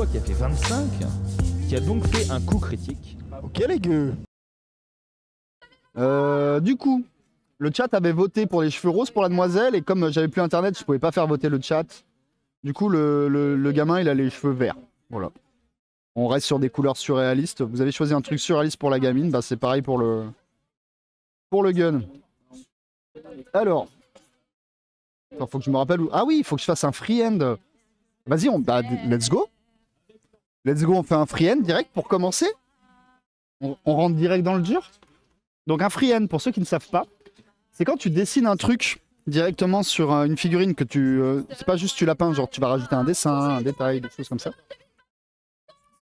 fois qui a fait 25, qui a donc fait un coup critique. Ok les gueux. Du coup, le chat avait voté pour les cheveux roses pour la demoiselle et comme j'avais plus internet, je pouvais pas faire voter le chat. Du coup, le gamin, il a les cheveux verts. Voilà. On reste sur des couleurs surréalistes. Vous avez choisi un truc surréaliste pour la gamine, bah c'est pareil pour le gun. Alors, attends, faut que je me rappelle où. Ah oui, il faut que je fasse un free end. Vas-y, bah, let's go. Let's go, on fait un free end direct pour commencer. On rentre direct dans le dur. Donc un free end, pour ceux qui ne savent pas, c'est quand tu dessines un truc directement sur une figurine que tu... c'est pas juste tu la peins, genre tu vas rajouter un dessin, un détail, des choses comme ça.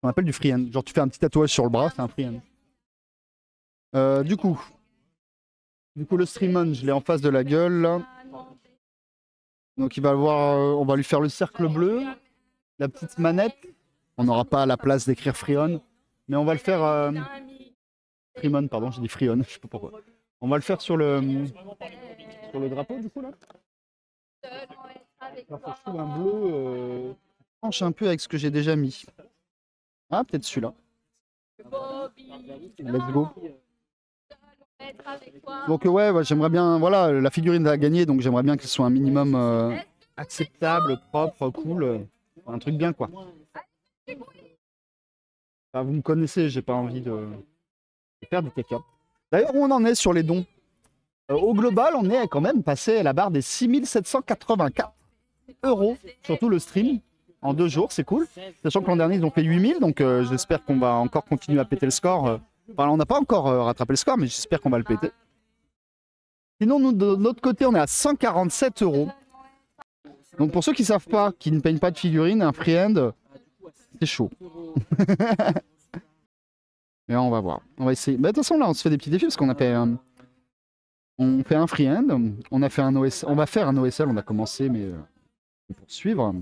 On appelle du free end. Genre tu fais un petit tatouage sur le bras, c'est un free end. Du coup, le streamon, je l'ai en face de la gueule. Là. Donc il va avoir, on va lui faire le cercle bleu, la petite manette. On n'aura pas la place d'écrire Freon, mais on va le faire... Freemon, pardon, j'ai dit Freon, je sais pas pourquoi. On va le faire sur le drapeau du coup là. Alors, faut que je trouve un bleu tranche un peu avec ce que j'ai déjà mis. Ah, peut-être celui-là. Let's go. Donc ouais, j'aimerais bien, voilà, la figurine a gagné, donc j'aimerais bien qu'elle soit un minimum acceptable, propre, cool, un truc bien quoi. Enfin, vous me connaissez, j'ai pas envie de faire du caca. D'ailleurs, où on en est sur les dons? Au global, on est quand même passé à la barre des 6784 € sur tout le stream en 2 jours, c'est cool. Sachant que l'an dernier, ils ont fait 8000, donc j'espère qu'on va encore continuer à péter le score. Enfin, on n'a pas encore rattrapé le score, mais j'espère qu'on va le péter. Sinon, nous, de notre côté, on est à 147 €. Donc pour ceux qui ne savent pas, qui ne peignent pas de figurines, un free-end, c'est chaud. Mais on va voir. On va essayer. Mais de toute façon, là, on se fait des petits défis parce qu'on a fait on fait un free-end, on a fait un OSL, on va faire un OSL, on a commencé, mais pour suivre.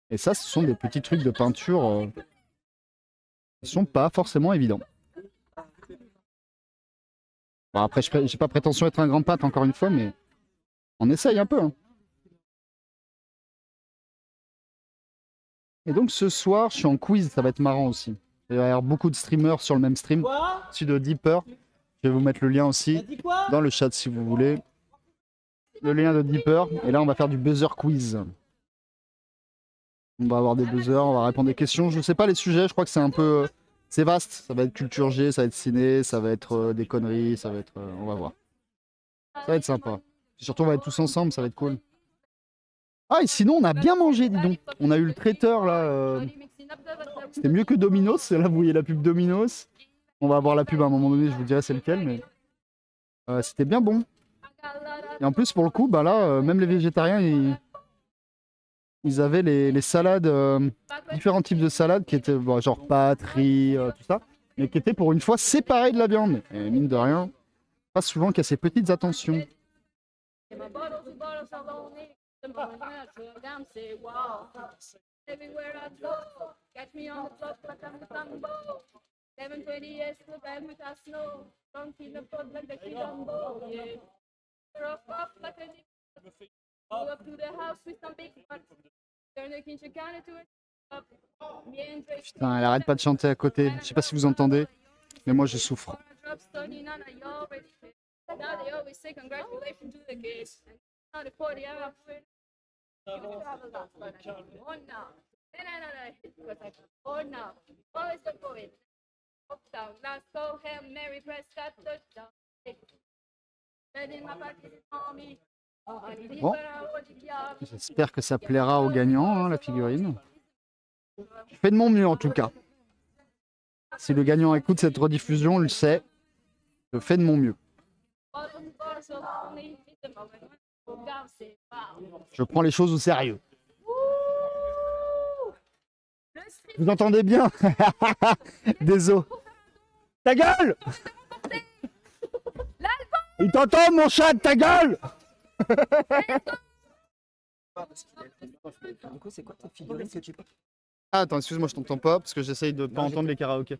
Et ça, ce sont des petits trucs de peinture qui sont pas forcément évidents. Bon, après, j'ai pas prétention d'être un grand pâte, encore une fois, mais on essaye un peu. Hein. Et donc, ce soir, je suis en quiz, ça va être marrant aussi. Il va y avoir beaucoup de streamers sur le même stream. Celui de Deeper. Je vais vous mettre le lien aussi dans le chat si vous voulez. Le lien de Deeper. Et là, on va faire du buzzer quiz. On va avoir des buzzers, on va répondre des questions. Je ne sais pas les sujets, je crois que c'est un peu... c'est vaste. Ça va être culture G, ça va être ciné, ça va être des conneries, ça va être... on va voir. Ça va être sympa. Et surtout, on va être tous ensemble, ça va être cool. Ah, et sinon, on a bien mangé, dis donc. On a eu le traiteur, là. C'était mieux que Domino's. Là, vous voyez la pub Domino's. On va avoir la pub à un moment donné, je vous dirai c'est lequel, mais c'était bien bon. Et en plus, pour le coup, bah là, même les végétariens, ils avaient les salades, différents types de salades qui étaient bon, genre pâtes, riz, tout ça, mais qui étaient pour une fois séparés de la viande. Et mine de rien, pas souvent qu'il y a ces petites attentions. Putain, elle arrête pas de chanter à côté. Je sais pas si vous entendez, mais moi je souffre. Bon, j'espère que ça plaira aux gagnants, hein, la figurine. Je fais de mon mieux en tout cas. Si le gagnant écoute cette rediffusion, on le sait. Je fais de mon mieux. Je prends les choses au sérieux. Vous entendez bien? Désolé. Ta gueule! Il t'entend mon chat, ta gueule! Ah, attends, excuse-moi, je t'entends pas parce que j'essaye de pas entendre les karaokés.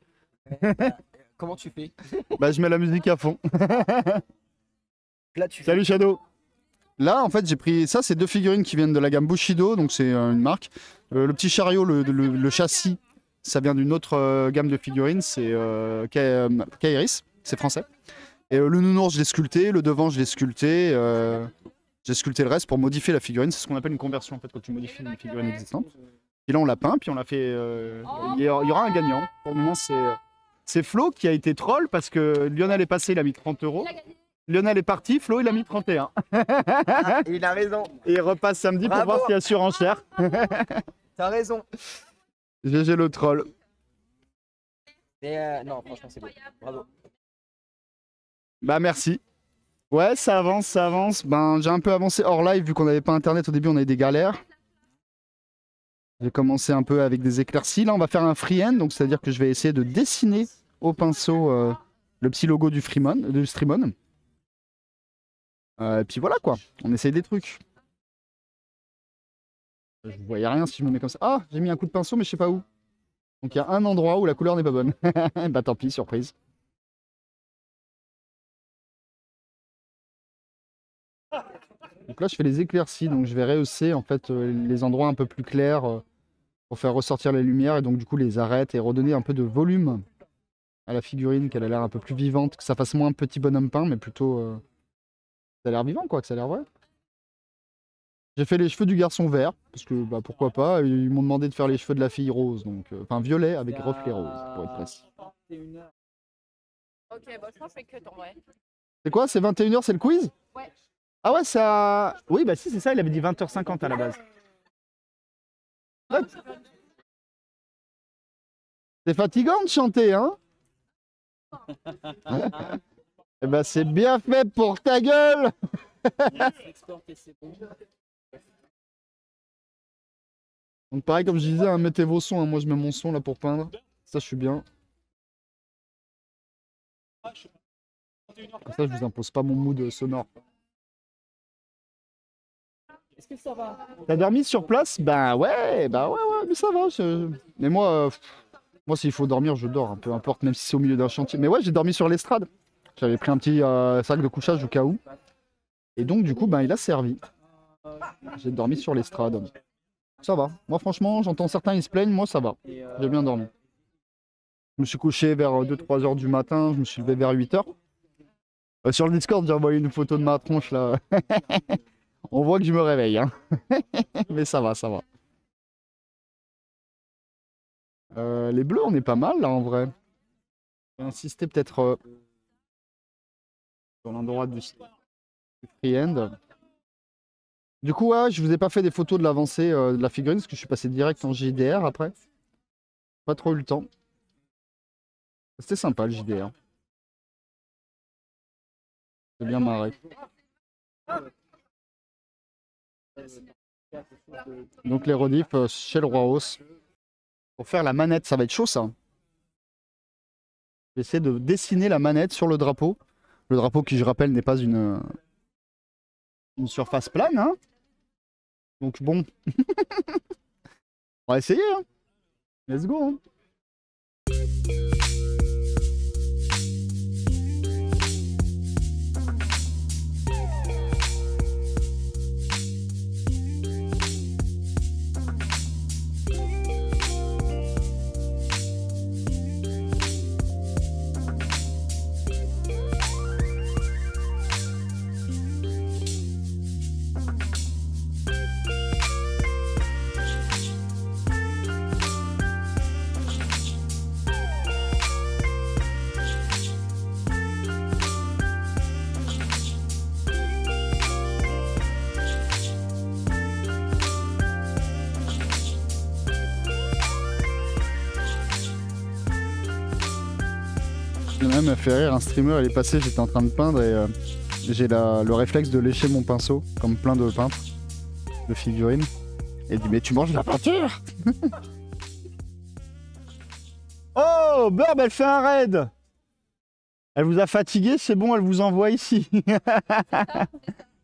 Comment tu fais? Bah, je mets la musique à fond. Là, Salut Shadow. Là, en fait, j'ai pris ça, c'est 2 figurines qui viennent de la gamme Bushido, donc c'est une marque. Le petit chariot, le châssis, ça vient d'une autre gamme de figurines, c'est Kairis, c'est français. Et le nounours, je l'ai sculpté, le devant, je l'ai sculpté. J'ai sculpté le reste pour modifier la figurine. C'est ce qu'on appelle une conversion en fait, quand tu modifies une figurine existante. Et là, on l'a peint, puis on l'a fait. Il y aura un gagnant. Pour le moment, c'est Flo qui a été troll parce que Lionel est passé, il a mis 30 €. Lionel est parti, Flo, il a mis 31. Ah, il a raison. Et il repasse samedi pour voir s'il y a surenchère. T'as raison. GG le troll. Mais non, franchement, c'est beau. Bravo. Bah, merci. Ouais, ça avance, ça avance. Ben, j'ai un peu avancé hors live vu qu'on n'avait pas internet au début, on avait des galères. J'ai commencé un peu avec des éclaircies. Là, on va faire un freehand, donc c'est-à-dire que je vais essayer de dessiner au pinceau le petit logo du Streamon. Et puis voilà quoi, on essaye des trucs. Je ne voyais rien si je me mets comme ça. Ah, j'ai mis un coup de pinceau, mais je sais pas où. Donc il y a un endroit où la couleur n'est pas bonne. Bah tant pis, surprise. Donc là, je fais les éclaircies, donc je vais rehausser en fait les endroits un peu plus clairs pour faire ressortir les lumières et donc du coup les arêtes et redonner un peu de volume à la figurine, qu'elle a l'air un peu plus vivante, que ça fasse moins un petit bonhomme peint, mais plutôt ça a l'air vivant quoi, que ça a l'air vrai. J'ai fait les cheveux du garçon vert, parce que bah, pourquoi pas, ils m'ont demandé de faire les cheveux de la fille rose, donc enfin violet avec reflet rose pour être précis. Ok, bah je pense que je fais que ton vrai. C'est quoi, c'est 21 h, c'est le quiz? Ouais. Ah ouais, ça... Oui, bah si, c'est ça, il avait dit 20 h 50 à la base. C'est fatigant de chanter, hein? Eh ben c'est bien fait pour ta gueule. Donc pareil, comme je disais, hein, mettez vos sons, hein. Moi je mets mon son là pour peindre. Ça, je suis bien. Comme ça, je vous impose pas mon mood sonore. Est-ce que ça va? T'as dormi sur place? Bah ouais, mais ça va. Mais moi, moi s'il faut dormir, je dors, hein, peu importe, même si c'est au milieu d'un chantier. Mais ouais, j'ai dormi sur l'estrade. J'avais pris un petit sac de couchage au cas où. Et donc, du coup, ben, il a servi. J'ai dormi sur l'estrade. Ça va. Moi, franchement, j'entends certains, ils se plaignent. Moi, ça va. J'ai bien dormi. Je me suis couché vers 2-3 h du matin. Je me suis levé vers 8 h. Sur le Discord, j'ai envoyé une photo de ma tronche, là. On voit que je me réveille, hein. Mais ça va, ça va. Les bleus, on est pas mal, là, en vrai. Je vais insister peut-être sur l'endroit du freehand. Du coup, ouais, je vous ai pas fait des photos de l'avancée de la figurine, parce que je suis passé direct en JDR après. Pas trop eu le temps. C'était sympa, le JDR. C'est bien marré. Donc les rediffs chez le Roi Os. Pour faire la manette, ça va être chaud ça. Je vais essayer de dessiner la manette sur le drapeau. Le drapeau qui, je rappelle, n'est pas une surface plane. Hein. Donc bon. On va essayer. Hein. Let's go. Hein. M'a fait rire, un streamer, il est passé, j'étais en train de peindre et j'ai le réflexe de lécher mon pinceau, comme plein de peintres, de figurines. Et il dit, mais tu manges de la peinture? Oh, Burb, elle fait un raid. Elle vous a fatigué, c'est bon, elle vous envoie ici.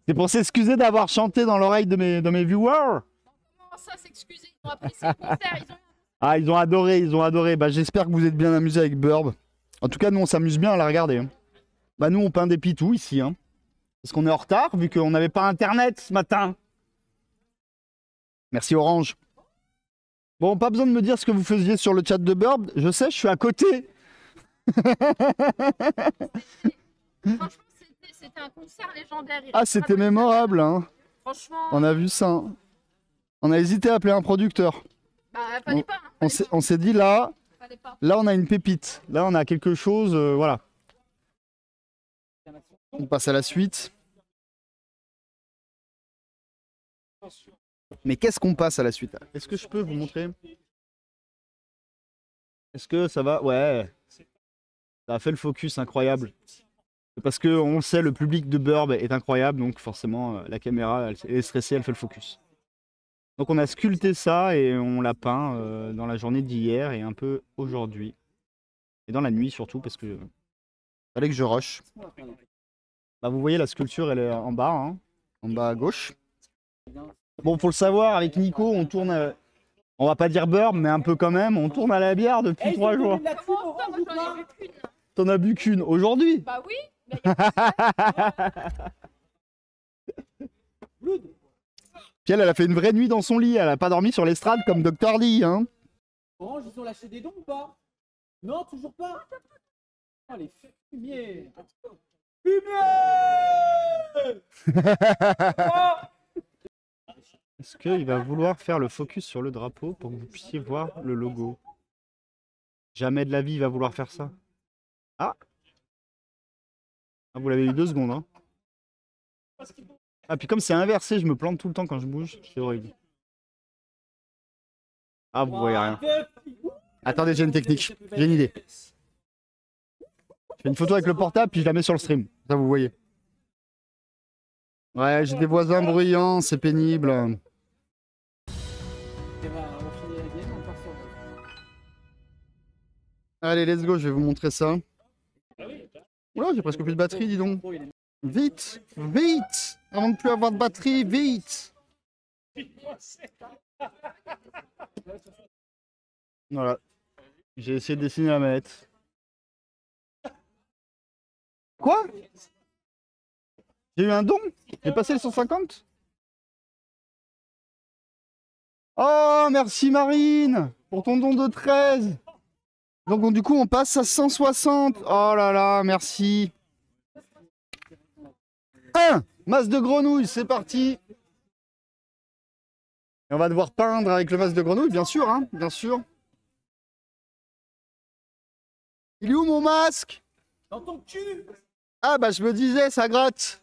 C'est pour s'excuser d'avoir chanté dans l'oreille de mes viewers. Comment ça s'excuser? Ils ont apprécié le concert, Ah, ils ont adoré, ils ont adoré. Bah, j'espère que vous êtes bien amusés avec Burb. En tout cas, nous, on s'amuse bien à la regarder. Hein. Bah, nous, on peint des pitous ici. Hein. Parce qu'on est en retard, vu qu'on n'avait pas Internet ce matin. Merci Orange. Bon, pas besoin de me dire ce que vous faisiez sur le chat de Burb. Je sais, je suis à côté. Franchement, c'était un concert légendaire. Il Ah, restera c'était dans les mémorable, hein. annales. Franchement, On a vu ça, hein. On a hésité à appeler un producteur. bah, fallait pas. Hein, On s'est dit là, fallait pas. là on a une pépite. Là on a quelque chose, voilà. On passe à la suite. Mais qu'est-ce qu'on passe à la suite? Est-ce que je peux vous montrer? Est-ce que ça va? Ouais. Ça a fait le focus incroyable. Parce que on le sait, le public de Burb est incroyable, donc forcément la caméra elle est stressée, elle fait le focus. Donc on a sculpté ça et on l'a peint dans la journée d'hier et un peu aujourd'hui. Et dans la nuit surtout parce que fallait que je rush. Bah, vous voyez la sculpture elle est en bas, hein, en bas à gauche. Bon, faut le savoir, avec Nico on tourne, on va pas dire Burb mais un peu quand même, on tourne à la bière depuis 3 jours. Comment ça, moi j'en ai vu qu'une. T'en as bu qu'une aujourd'hui? Bah oui. Mais Puis elle a fait une vraie nuit dans son lit, elle a pas dormi sur l'estrade comme Dr Lee, hein. Orange, ils ont lâché des dons ou pas? Non, toujours pas. Oh, les fumiers. Est-ce qu'il va vouloir faire le focus sur le drapeau pour que vous puissiez voir le logo? Jamais de la vie il va vouloir faire ça. Ah, vous l'avez eu 2 secondes, hein. Ah, puis comme c'est inversé, je me plante tout le temps quand je bouge, c'est horrible. Ah, vous voyez rien. Attendez, j'ai une technique, j'ai une idée. Je fais une photo avec le portable, puis je la mets sur le stream. Ça, vous voyez. Ouais, j'ai des voisins bruyants, c'est pénible. Eh ben, on finit la game, on part sur le... Allez, let's go, je vais vous montrer ça. Oula, j'ai presque plus de batterie, dis donc. Vite, vite, avant de plus avoir de batterie, vite. Voilà. J'ai essayé de dessiner la manette. Quoi? J'ai eu un don? J'ai passé le 150? Oh, merci Marine pour ton don de 13. Donc du coup, on passe à 160. Oh là là, merci. 1 masse de grenouille, c'est parti. Et on va devoir peindre avec le masque de grenouille, bien sûr, hein, bien sûr. Il est où mon masque? Dans ton cul. Ah bah je me disais, ça gratte.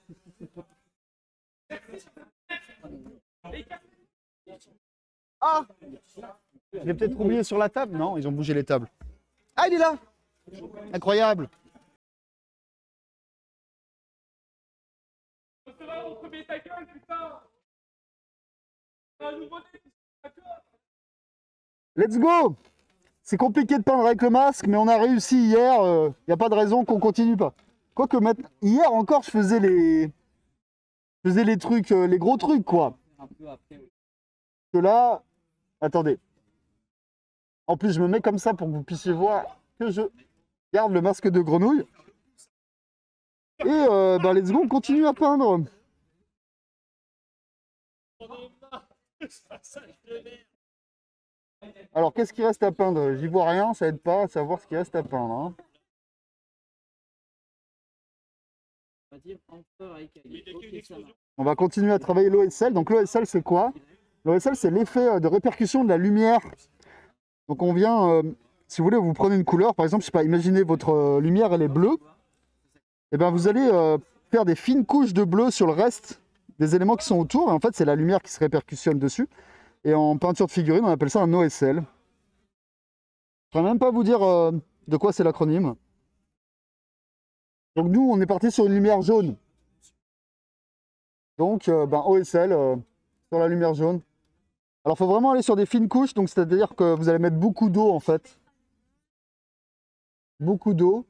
Ah, je l'ai peut-être oublié sur la table. Non, ils ont bougé les tables. Ah, il est là. Incroyable. Let's go. C'est compliqué de peindre avec le masque, mais on a réussi hier. Il n'y a pas de raison qu'on continue pas. Quoique maintenant, hier encore, je faisais les trucs, les gros trucs, quoi. Un peu après, oui. Que là, attendez. En plus, je me mets comme ça pour que vous puissiez voir que je garde le masque de grenouille. Et bah, let's go, on continue à peindre. Alors, qu'est-ce qui reste à peindre? J'y vois rien, ça aide pas à savoir ce qui reste à peindre, hein. On va dire encore avec ok, ça marche. On va continuer à travailler l'OSL. Donc l'OSL, c'est quoi? L'OSL, c'est l'effet de répercussion de la lumière. Donc on vient, si vous voulez, vous prenez une couleur, par exemple, je sais pas, imaginez votre lumière, elle est bleue. Et bien vous allez faire des fines couches de bleu sur le reste des éléments qui sont autour. Et en fait, c'est la lumière qui se répercussionne dessus. Et en peinture de figurine, on appelle ça un OSL. Je ne pourrais même pas vous dire de quoi c'est l'acronyme. Donc nous, on est parti sur une lumière jaune. Donc ben, OSL sur la lumière jaune. Alors il faut vraiment aller sur des fines couches, donc c'est-à-dire que vous allez mettre beaucoup d'eau en fait. Beaucoup d'eau.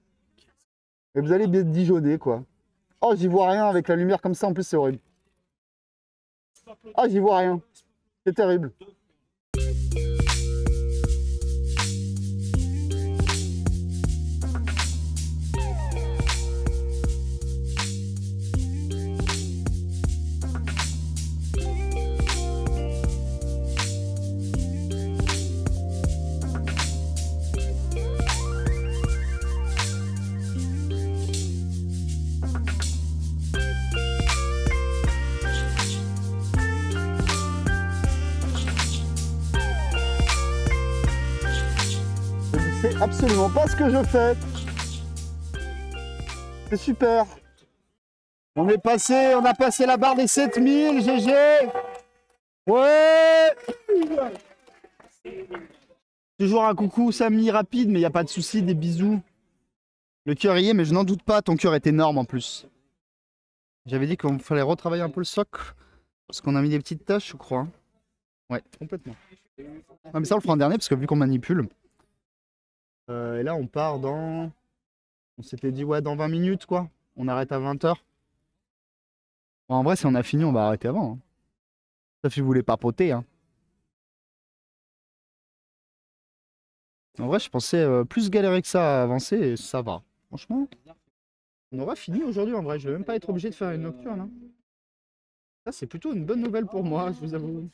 Et vous allez bien dijonner quoi. Oh, j'y vois rien avec la lumière comme ça, en plus c'est horrible. Ah, j'y vois rien. C'est terrible. absolument pas ce que je fais. C'est super. On a passé la barre des 7000, GG. Ouais. Toujours un coucou Samy rapide, mais il n'y a pas de souci, des bisous. Le cœur y est, mais je n'en doute pas, ton cœur est énorme en plus. J'avais dit qu'il fallait retravailler un peu le socle, parce qu'on a mis des petites taches, je crois. Ouais, complètement. Ah, mais ça, on le fera en dernier, parce que vu qu'on manipule. Et là, on part dans... On s'était dit, ouais, dans 20 minutes, quoi. On arrête à 20h. Bon, en vrai, si on a fini, on va arrêter avant. Hein. Sauf si vous voulez papoter, hein. En vrai, je pensais plus galérer que ça à avancer, et ça va. Franchement, on aura fini aujourd'hui, en vrai. Je vais même pas être obligé de faire une nocturne. Hein. Ça, c'est plutôt une bonne nouvelle pour moi, je vous avoue.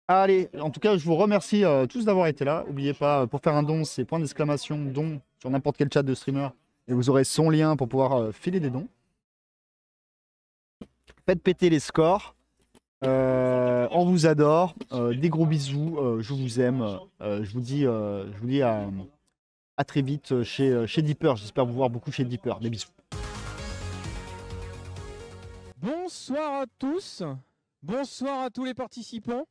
Allez, en tout cas, je vous remercie tous d'avoir été là. N'oubliez pas, pour faire un don, c'est point d'exclamation don sur n'importe quel chat de streamer. Et vous aurez son lien pour pouvoir filer des dons. Faites péter les scores. On vous adore. Des gros bisous. Je vous aime. Je vous dis à très vite chez Deeper. J'espère vous voir beaucoup chez Deeper. Des bisous. Bonsoir à tous. Bonsoir à tous les participants.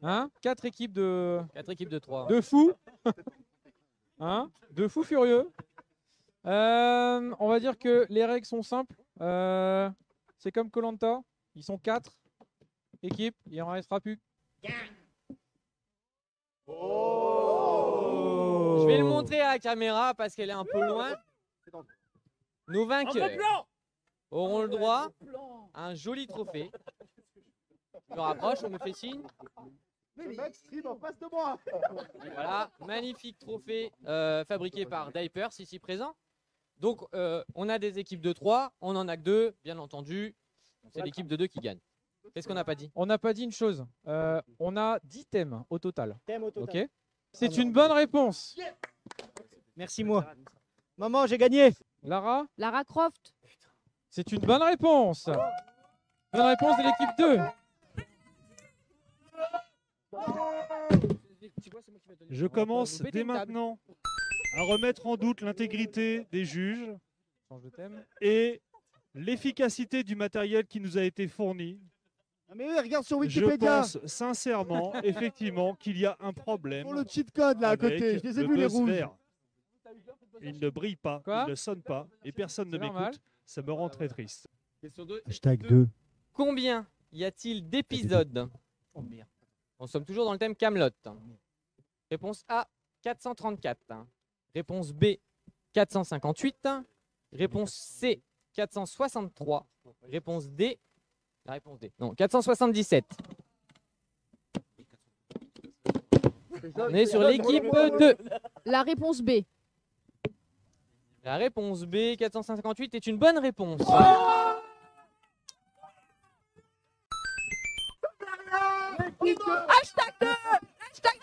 Hein, 4 équipes de 3. De fous. Hein, de fous furieux. On va dire que les règles sont simples. C'est comme Koh-Lanta. Ils sont 4 équipes. Il en restera plus. Oh. Je vais le montrer à la caméra parce qu'elle est un peu loin. Nos vainqueurs auront le droit à un joli trophée. Je me rapproche, on me fait signe. Le mec stream en face de moi. Voilà, magnifique trophée fabriqué par Diapers ici présent. Donc on a des équipes de 3, on en a que 2, bien entendu. C'est l'équipe de 2 qui gagne. Qu'est-ce qu'on n'a pas dit? On n'a pas dit une chose. On a 10 thèmes au total. Ok. C'est une bonne réponse. Merci moi. Maman, j'ai gagné. Lara? Lara Croft. C'est une bonne réponse. Bonne réponse de l'équipe 2. Je commence dès maintenant à remettre en doute l'intégrité des juges Change de thème. et l'efficacité du matériel qui nous a été fourni. Mais oui, regarde sur Je Wikipédia. pense sincèrement, effectivement, qu'il y a un problème. Pour le cheat code là à avec côté, je les ai le vus les buzz rouges. vert. Il ne brille pas, Quoi il ne sonne pas, et personne ne C'est normal. m'écoute. Ça me rend très triste. Question 2. Hashtag 2. Combien y a-t-il d'épisodes? On sommes toujours dans le thème Camelot. Réponse A, 434. Réponse B, 458. Réponse C, 463. Réponse D, la réponse D. Non, 477. On est sur l'équipe 2. La réponse B. La réponse B, 458, est une bonne réponse. Hashtag 2. Hashtag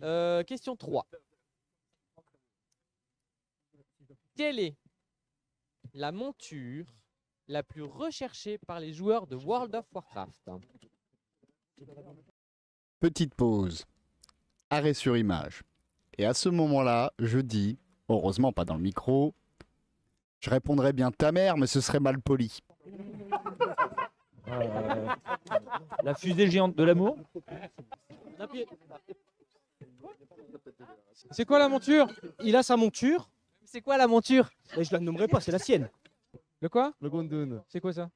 2. Question 3. Quelle est la monture la plus recherchée par les joueurs de World of Warcraft? Petite pause. Arrêt sur image. Et à ce moment-là, je dis, heureusement pas dans le micro, je répondrais bien ta mère, mais ce serait mal poli. La fusée géante de l'amour. C'est quoi la monture? Il a sa monture. C'est quoi la monture? Mais je la nommerai pas, c'est la sienne. Le quoi? Le Gondun. C'est quoi ça?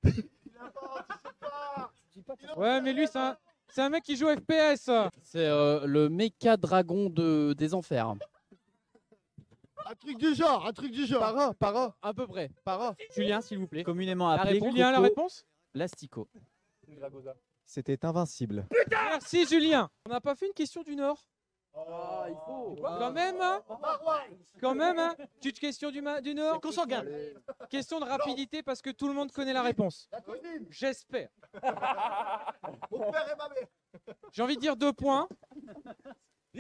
Ouais, mais lui, c'est un mec qui joue FPS. C'est le méca dragon des enfers. Un truc du genre, un truc du genre. Para. À peu près. Para. Julien, s'il vous plaît. Communément La appelé réponse, Julien, la Coco réponse? Lastico. C'était invincible. Merci Julien. On n'a pas fait une question du Nord. Il faut. Quand même, hein? Quand même, hein? Petite question du Nord. Consanguin. Question de rapidité parce que tout le monde connaît la réponse. J'espère. Mon père et ma mère. J'ai envie de dire 2 points.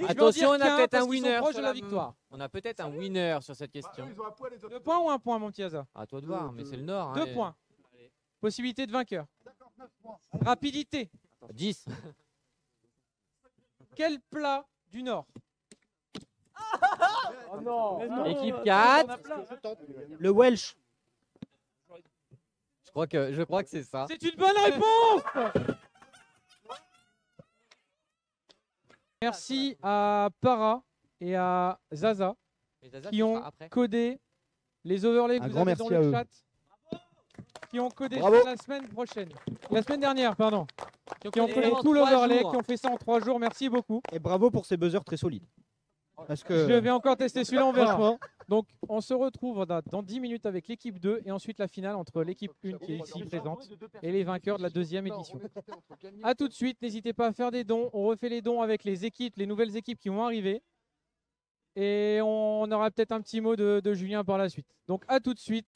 Attention, on a peut-être un parce qu'ils sont winner proches sur de la victoire. On a peut-être un winner sur cette question. 2 points ou 1 point, mon petit hasard? À toi de voir, mais c'est le Nord. 2 points. Possibilité de vainqueur. Rapidité. 10. Quel plat du Nord? Oh non. Équipe 4. Le Welsh. Je crois que c'est ça. C'est une bonne réponse. Merci à Para et à Zaza Et Zaza, qui tu ont feras après. codé les overlays que Un vous grand avez merci dans à le eux. chat. Qui ont codé Bravo. ça la semaine prochaine. La semaine dernière, pardon. Qui ont codé codé en tout 3 l'overlay, jours. qui ont fait ça en 3 jours. Merci beaucoup. Et bravo pour ces buzzers très solides. Parce que Je vais encore tester celui-là, on verra. franchement, Donc, on se retrouve dans 10 minutes avec l'équipe 2 et ensuite la finale entre l'équipe 1 qui est ici présente et les vainqueurs de la deuxième édition. A tout de suite, n'hésitez pas à faire des dons. On refait les dons avec les équipes, les nouvelles équipes qui vont arriver. Et on aura peut-être un petit mot de Julien par la suite. Donc, à tout de suite.